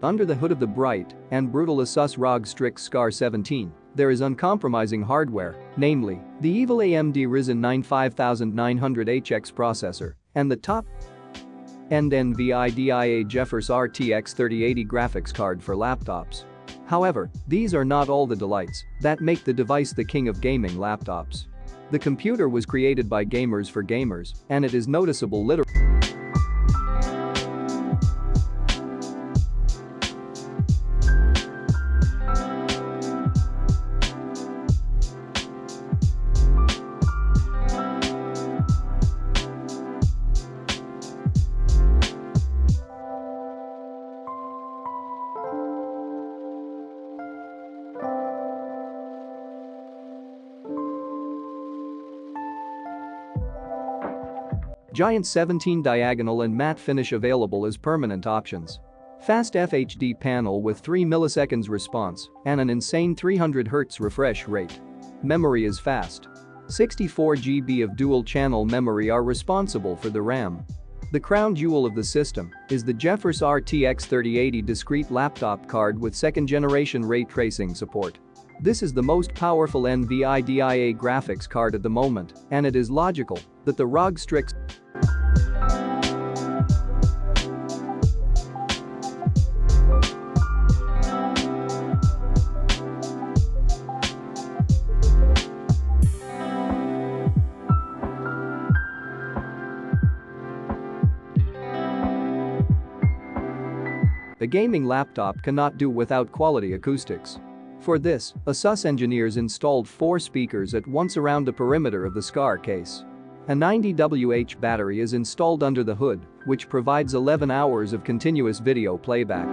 Under the hood of the bright and brutal ASUS ROG Strix SCAR 17, there is uncompromising hardware, namely, the evil AMD Ryzen 9 5900HX processor and the top-end NVIDIA GeForce RTX 3080 graphics card for laptops. However, these are not all the delights that make the device the king of gaming laptops. The computer was created by gamers for gamers, and it is noticeable literally. Giant 17 diagonal and matte finish available as permanent options. Fast FHD panel with 3 milliseconds response and an insane 300 Hz refresh rate. Memory is fast. 64 GB of dual-channel memory are responsible for the RAM. The crown jewel of the system is the GeForce RTX 3080 discrete laptop card with second-generation ray tracing support. This is the most powerful NVIDIA graphics card at the moment, and it is logical that the ROG Strix A gaming laptop cannot do without quality acoustics. For this, ASUS engineers installed 4 speakers at once around the perimeter of the SCAR case. A 90Wh battery is installed under the hood, which provides 11 hours of continuous video playback.